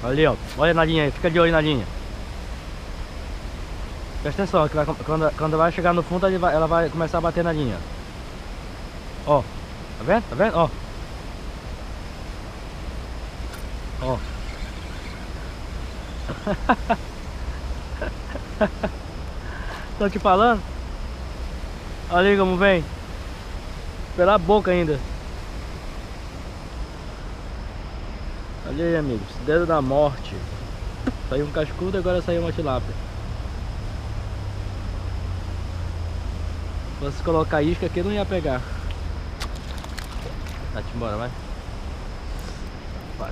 Ali, ó. Olha a nadinha aí, fica de olho, nadinha. Presta atenção, que quando vai chegar no fundo, ela vai começar a bater nadinha. Ó, tá vendo? Tá vendo? Ó. Ó. Tô te falando. Olha aí como vem. Pela boca ainda. Olha aí, amigos. Dedo da morte. Saiu um cascudo, agora saiu uma tilápia. Se fosse colocar isca aqui, não ia pegar. Vai-te embora, vai. Vai.